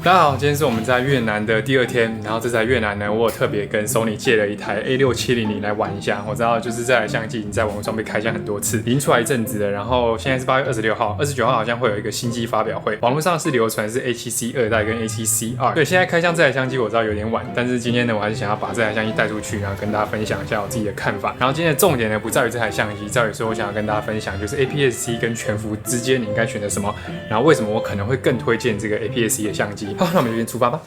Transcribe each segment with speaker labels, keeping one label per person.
Speaker 1: 大家好，今天是我们在越南的第2天，然后这次来越南呢，我有特别跟 Sony 借了一台 A6700来玩一下。我知道就是这台相机已经在网络上被开箱很多次，已经出来一阵子了。然后现在是8月26号，29号好像会有一个新机发表会，网络上是流传是 A7C 2代跟 A7C 2。对，现在开箱这台相机我知道有点晚，但是今天呢，我还是想要把这台相机带出去，然后跟大家分享一下我自己的看法。然后今天的重点呢，不在于这台相机，在于说我想要跟大家分享就是 APS-C 跟全幅之间你应该选择什么，然后为什么我可能会更推荐这个 APS-C 的相机。好，那我们就先出发吧。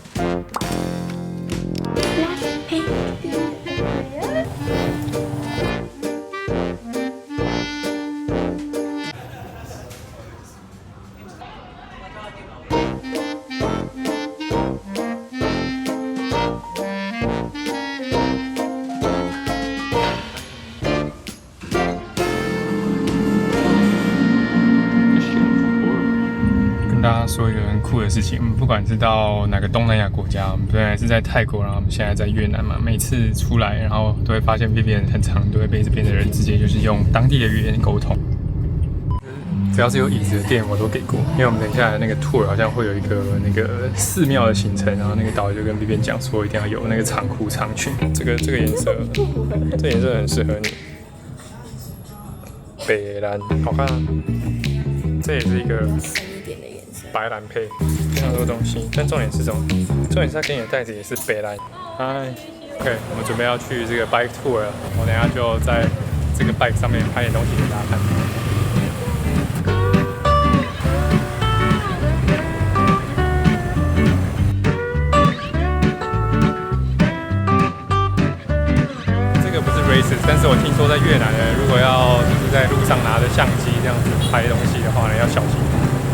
Speaker 1: 大家说一个很酷的事情，不管是到哪个东南亚国家，我们本来是在泰国，然后我们现在在越南嘛，每次出来，然后都会发现 Vivian 很常都会被这边的人直接就是用当地的语言沟通。只要是有椅子的店我都给过，因为我们等一下的那个 tour 好像会有一个那个寺庙的行程，然后那个导游就跟 Vivian 讲说一定要有那个长裤长裙，这个颜色，这颜色很适合你，北蓝好看啊，这也是一个白蓝配，非常多东西，但重点是什么？重点是它给你的袋子也是白蓝。嗨 ，OK， 我们准备要去这个 bike tour 了，我等一下就在这个 bike 上面拍点东西给大家看。这个不是 races， 但是我听说在越南呢，如果要就是在路上拿着相机这样子拍东西的话呢，要小心。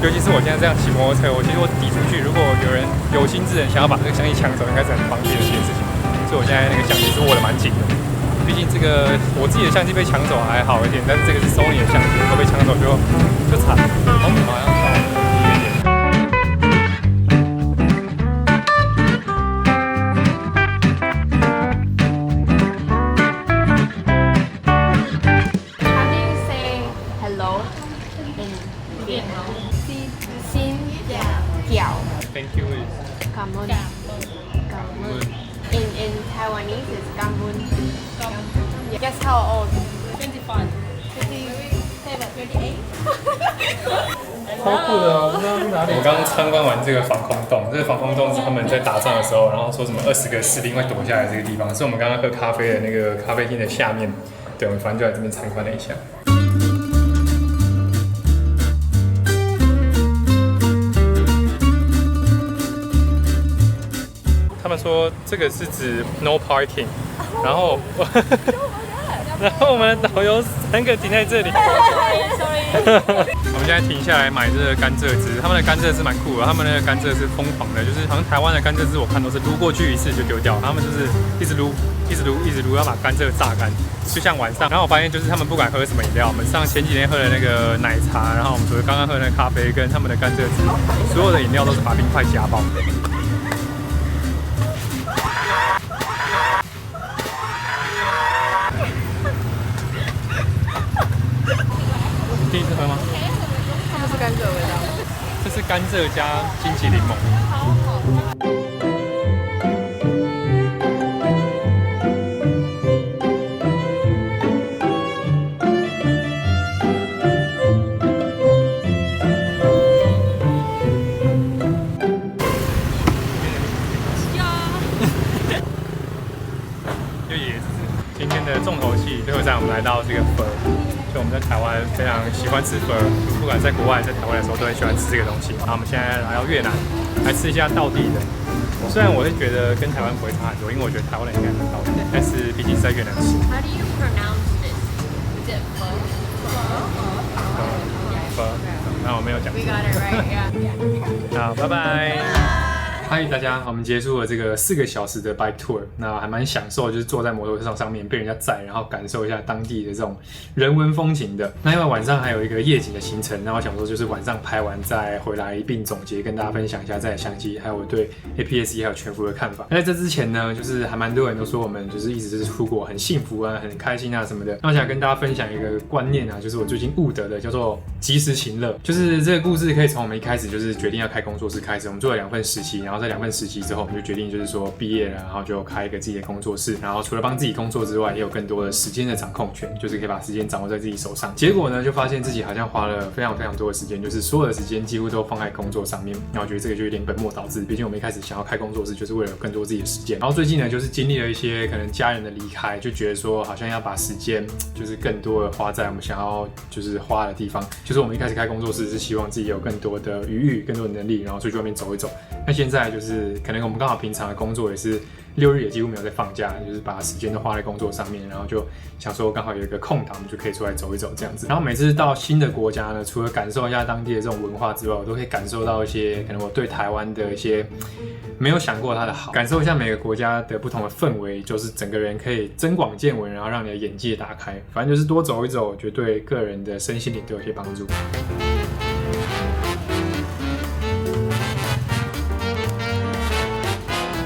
Speaker 1: 尤其是我现在这样骑摩托车，其实我抵出去，如果有人有心之人想要把这个相机抢走，应该是很方便的一件事情。所以我现在那个相机是握得蛮紧的，毕竟这个我自己的相机被抢走还好一点，但是这个是 Sony 的相机，如果被抢走就惨了。好像到一点点。
Speaker 2: How do you say hello in Vietnam? Xin chào.
Speaker 1: Thank you is
Speaker 2: Cảm ơn. Cảm ơn. In Taiwanese is cảm ơn. Guess how old?
Speaker 3: 25.
Speaker 2: 27, 28.
Speaker 1: 超酷的哦！不知道去哪里。我刚刚参观完这个防空洞，这个防空洞是他们在打仗的时候，然后说什么20个士兵会躲下来这个地方，是我们刚刚喝咖啡的那个咖啡厅的下面。对，我们反正就在这边参观了一下。他们说这个是指 no parking， 然后我们的导游3个停在这里。我们现在停下来买这个甘蔗汁，他们的甘蔗汁蛮酷的，他们的甘蔗是疯狂的，就是好像台湾的甘蔗汁我看都是撸过去一次就丢掉，他们就是一直撸，要把甘蔗榨干，就像晚上。然后我发现就是他们不管喝什么饮料，我们前几天喝的那个奶茶，然后我们刚刚喝的那个咖啡跟他们的甘蔗汁，所有的饮料都是把冰块加爆。第一次喝吗？
Speaker 2: 它们是甘蔗的味道。
Speaker 1: 这是甘蔗加金桔柠檬。就也是今天的重头戏，最后站我们来到这个粉。就我们在台湾非常喜欢吃粉，不管在国外在台湾的时候都很喜欢吃这个东西。然后我们现在来到越南，来吃一下道地的。虽然我会觉得跟台湾不会差很多，因为我觉得台湾人应该很道地，但是毕竟是在越南吃。
Speaker 2: How do you pronounce this? Is it pho?
Speaker 1: 那我没有讲。
Speaker 2: We got it right, yeah.
Speaker 1: 好，拜拜。嗨，大家，我们结束了这个4个小时的 bike tour， 那还蛮享受，就是坐在摩托车上面被人家载，然后感受一下当地的这种人文风情的。那因为晚上还有一个夜景的行程，那我想说就是晚上拍完再回来一并总结，跟大家分享一下这台相机，还有我对 APS-C 还有全幅的看法。那在这之前呢，就是还蛮多人都说我们就是一直是出国很幸福啊，很开心啊什么的。那我想跟大家分享一个观念啊，就是我最近悟得的，叫做及时行乐。就是这个故事可以从我们一开始就是决定要开工作室开始，我们做了2份实习，然后在2份实习之后，我们就决定就是说毕业了，然后就开一个自己的工作室，然后除了帮自己工作之外，也有更多的时间的掌控权，就是可以把时间掌握在自己手上。结果呢，就发现自己好像花了非常多的时间，就是所有的时间几乎都放在工作上面。那我觉得这个就有点本末倒置，毕竟我们一开始想要开工作室，就是为了有更多自己的时间。然后最近呢，就是经历了一些可能家人的离开，就觉得说好像要把时间就是更多的花在我们想要就是花的地方。就是我们一开始开工作室是希望自己有更多的余裕、更多的能力，然后出去外面走一走。那现在就是可能我们刚好平常的工作也是6日也几乎没有在放假，就是把时间都花在工作上面，然后就想说刚好有一个空档，我们就可以出来走一走这样子。然后每次到新的国家呢，除了感受一下当地的这种文化之外，我都可以感受到一些可能我对台湾的一些没有想过它的好，感受一下每个国家的不同的氛围，就是整个人可以增广见闻，然后让你的眼界打开。反正就是多走一走，我觉得对个人的身心灵都有些帮助。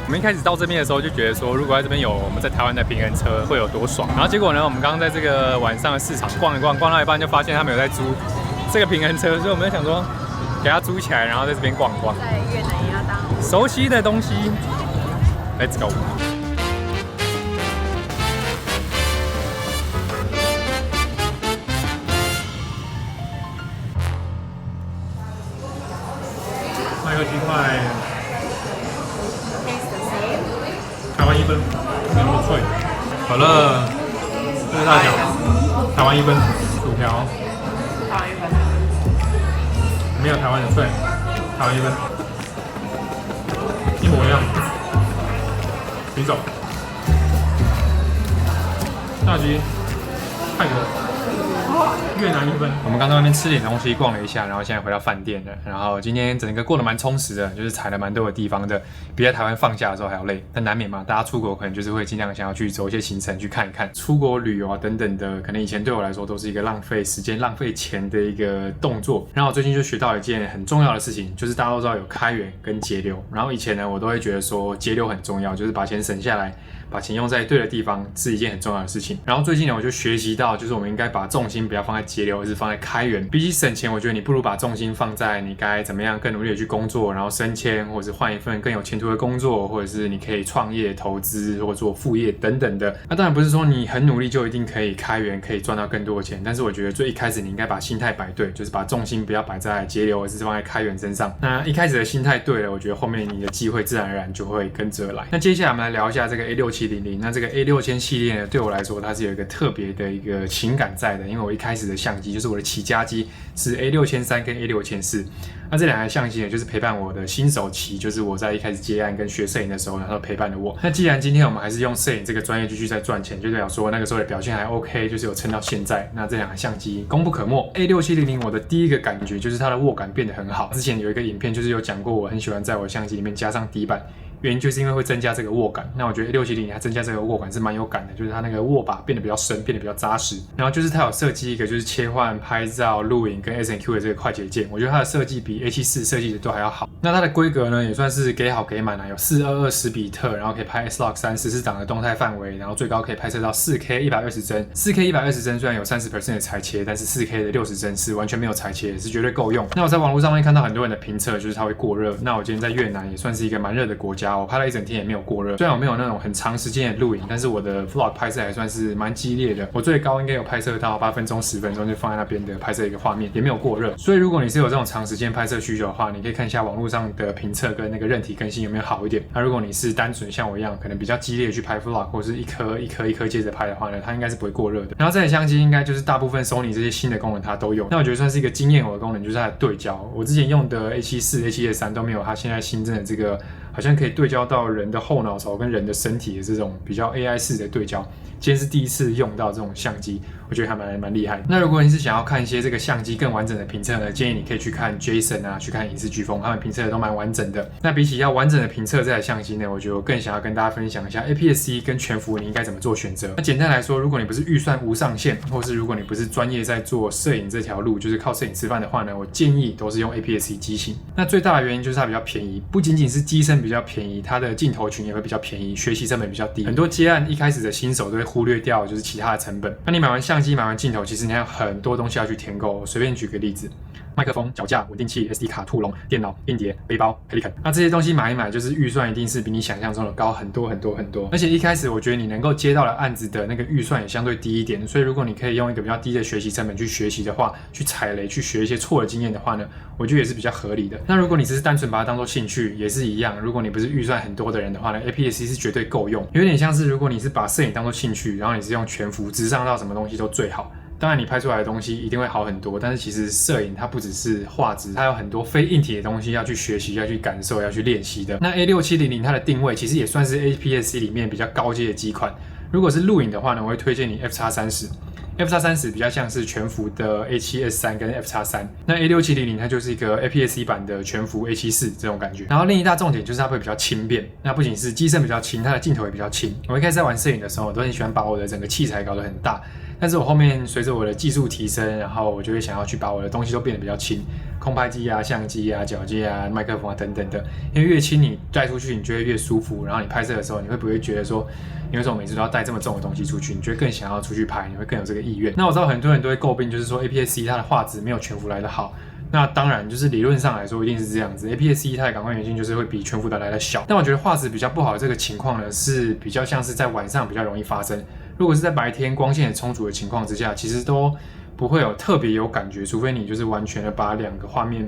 Speaker 1: 我们一开始到这边的时候就觉得说，如果在这边有我们在台湾的平衡车会有多爽。然后结果呢，我们刚刚在这个晚上的市场逛一逛，逛到一半就发现他们有在租这个平衡车，所以我们就想说给它租起来，然后在这边逛一逛。
Speaker 2: 在越南也要当
Speaker 1: 熟悉的东西 ，Let's go。那个鸡块。台湾1分，没那么脆。可乐，这个大小，台湾1分。薯条，
Speaker 2: 台湾1分。
Speaker 1: 没有台湾的脆，台湾1分，一模一样。举手。炸鸡，泰国。越南1分。我们刚在外面吃点东西，逛了一下，然后现在回到饭店了。然后今天整个过得蛮充实的，就是踩了蛮多的地方的，比在台湾放假的时候还要累。但难免嘛，大家出国可能就是会尽量想要去走一些行程去看一看。出国旅游啊等等的，可能以前对我来说都是一个浪费时间、浪费钱的一个动作。然后我最近就学到一件很重要的事情，就是大家都知道有开源跟节流。然后以前呢，我都会觉得说节流很重要，就是把钱省下来。把钱用在对的地方是一件很重要的事情。然后最近呢，我就学习到，就是我们应该把重心不要放在节流，而是放在开源。比起省钱，我觉得你不如把重心放在你该怎么样更努力的去工作，然后升迁，或者是换一份更有前途的工作，或者是你可以创业、投资或者做副业等等的。那当然不是说你很努力就一定可以开源，可以赚到更多的钱。但是我觉得最一开始你应该把心态摆对，就是把重心不要摆在节流，而是放在开源身上。那一开始的心态对了，我觉得后面你的机会自然而然就会跟着来。那接下来我们来聊一下这个 A6700。那这个 A6000系列呢，对我来说它是有一个特别的一个情感在的，因为我一开始的相机就是我的起家机是 A6300跟 A6400。那这2台相机呢，就是陪伴我的新手期，就是我在一开始接案跟学摄影的时候呢，它都陪伴了我。那既然今天我们还是用摄影这个专业继续在赚钱，就代表说那个时候的表现还 OK， 就是有撑到现在。那这2台相机功不可没。A6700我的第一个感觉就是它的握感变得很好。之前有一个影片就是有讲过，我很喜欢在我的相机里面加上底板。原因就是因为会增加这个握感。那我觉得 A670它增加这个握感是蛮有感的，就是它那个握把变得比较深，变得比较扎实。然后就是它有设计一个就是切换拍照、录影跟 S&Q 的这个快捷键，我觉得它的设计比 A74设计的都还要好。那它的规格呢也算是给好给满有422 10比特，然后可以拍 S-Log3 14档的动态范围，然后最高可以拍摄到 4K 120帧。4K 120帧虽然有30% 的裁切，但是 4K 的60帧是完全没有裁切，是绝对够用。那我在网络上面看到很多人的评测，就是它会过热。那我今天在越南也算是一个蛮热的国家，我拍了一整天也没有过热。虽然我没有那种很长时间的录影，但是我的 vlog 拍摄还算是蛮激烈的。我最高应该有拍摄到8分钟、10分钟就放在那边的拍摄一个画面，也没有过热。所以如果你是有这种长时间拍摄需求的话，你可以看一下网络上的评测跟那个韧体更新有没有好一点。那如果你是单纯像我一样，可能比较激烈去拍 vlog， 或是一颗接着拍的话呢，它应该是不会过热的。然后这台相机应该就是大部分 Sony 这些新的功能它都有。那我觉得算是一个惊艳我的功能，就是它的对焦。我之前用的 A74、A73 都没有它现在新增的这个好像可以对焦到人的后脑勺跟人的身体的这种比较 AI 式的对焦。今天是第一次用到这种相机，我觉得还蛮厉害的。那如果你是想要看一些这个相机更完整的评测呢，建议你可以去看 Jason 啊，去看影视飓风，他们评测的都蛮完整的。那比起要完整的评测这台相机呢，我觉得我更想要跟大家分享一下 APS-C 跟全幅你应该怎么做选择。那简单来说，如果你不是预算无上限，或是如果你不是专业在做摄影这条路，就是靠摄影吃饭的话呢，我建议都是用 APS-C 机型。那最大的原因就是它比较便宜，不仅仅是机身比较便宜，它的镜头群也会比较便宜，学习成本比较低。很多接案一开始的新手都会忽略掉就是其他的成本。那你买完相机、买完镜头，其实你还有很多东西要去填购。我随便举个例子。麦克风、脚架、稳定器、SD 卡、兔笼、电脑、硬碟、背包、Pelican， 那这些东西买一买，就是预算一定是比你想象中的高很多。而且一开始我觉得你能够接到的案子的那个预算也相对低一点，所以如果你可以用一个比较低的学习成本去学习的话，去踩雷、去学一些错的经验的话呢，我觉得也是比较合理的。那如果你只是单纯把它当做兴趣，也是一样。如果你不是预算很多的人的话呢 ，APS-C 是绝对够用。有点像是如果你是把摄影当做兴趣，然后你是用全幅，直上到什么东西都最好。当然，你拍出来的东西一定会好很多，但是其实摄影它不只是画质，它有很多非硬体的东西要去学习、要去感受、要去练习的。那 A6700它的定位其实也算是 APS-C 里面比较高阶的机款。如果是录影的话呢，我会推荐你 FX30。FX30 比较像是全幅的 A7S3 跟 FX3，那 A6700它就是一个 APS-C 版的全幅 A74这种感觉。然后另一大重点就是它会比较轻便，那不仅是机身比较轻，它的镜头也比较轻。我一开始在玩摄影的时候，我都很喜欢把我的整个器材搞得很大。但是我后面随着我的技术提升，然后我就会想要去把我的东西都变得比较轻，空拍机啊、相机啊、脚架啊、麦克风啊等等的。因为越轻你带出去，你就会越舒服。然后你拍摄的时候，你会不会觉得说，你为什么每次都要带这么重的东西出去？你就会更想要出去拍，你会更有这个意愿。那我知道很多人都会诟病，就是说 APS-C 它的画质没有全幅来得好。那当然，就是理论上来说一定是这样子。APS-C 它的感光元件就是会比全幅的来得小。但我觉得画质比较不好的这个情况呢，是比较像是在晚上比较容易发生。如果是在白天光线很充足的情况之下，其实都不会有特别有感觉，除非你就是完全的把两个画面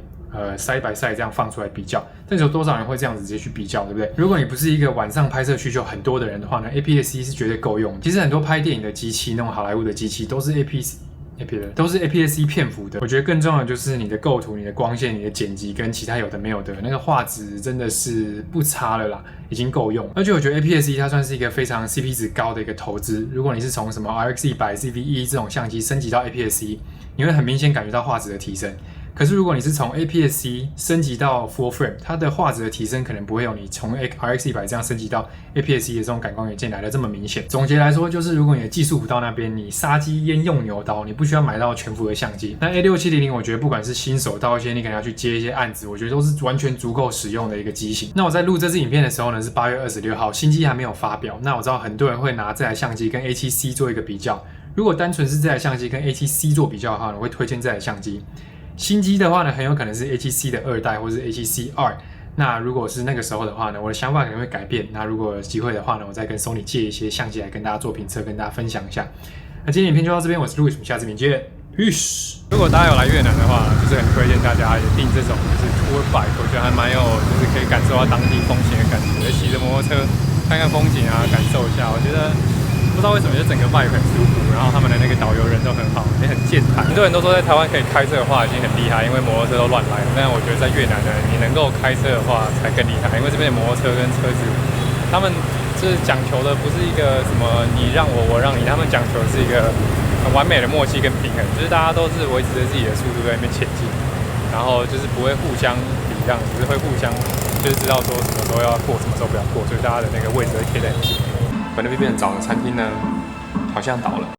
Speaker 1: side by side 这样放出来比较。但是有多少人会这样子直接去比较，对不对？如果你不是一个晚上拍摄需求很多的人的话呢 ，APS-C 是绝对够用。其实很多拍电影的机器，那种好莱坞的机器都是 APS-C 片幅的。我觉得更重要的就是你的构图、你的光线、你的剪辑跟其他有的没有的那个画质真的是不差了啦，已经够用。而且我觉得 APS-C 它算是一个非常 CP 值高的一个投资。如果你是从什么 RX100、CV1 这种相机升级到 APS-C， 你会很明显感觉到画质的提升。可是如果你是从 APS-C 升级到 Full Frame， 它的画质的提升可能不会有你从 RX100 这样升级到 APS-C 的这种感光元件来的这么明显。总结来说，就是如果你的技术不到那边，你杀鸡焉用牛刀，你不需要买到全幅的相机。那 A6700 我觉得不管是新手到一些你可能要去接一些案子，我觉得都是完全足够使用的一个机型。那我在录这支影片的时候呢，是8月26号，新机还没有发表。那我知道很多人会拿这台相机跟 A7C 做一个比较。如果单纯是这台相机跟 A7C 做比较的话，我会推荐这台相机。新机的话呢，很有可能是 A7C 的2代或是 A7C2。那如果是那个时候的话呢，我的想法可能会改变。那如果有机会的话呢，我再跟 Sony 借一些相机来跟大家做评测，跟大家分享一下。那今天影片就到这边，我是 Louis， 我们下次影片见。Peace。如果大家有来越南的话，就是很推荐大家也订这种就是 tour bike， 我觉得还蛮有，就是可以感受到当地风情的感觉，骑着摩托车看看风景啊，感受一下。我觉得。不知道为什么，就整个 vibe 很舒服，然后他们的那个导游人都很好，也很健谈。很多人都说在台湾可以开车的话已经很厉害，因为摩托车都乱来了。但我觉得在越南呢，你能够开车的话才更厉害，因为这边的摩托车跟车子，他们就是讲求的不是一个什么你让我，我让你，他们讲求的是一个很完美的默契跟平衡，就是大家都是维持着自己的速度在那边前进，然后就是不会互相礼让，只是会互相就是知道说什么时候要过，什么时候不要过，所以大家的那个位置会贴在一起。我那边变早的餐厅呢，好像倒了。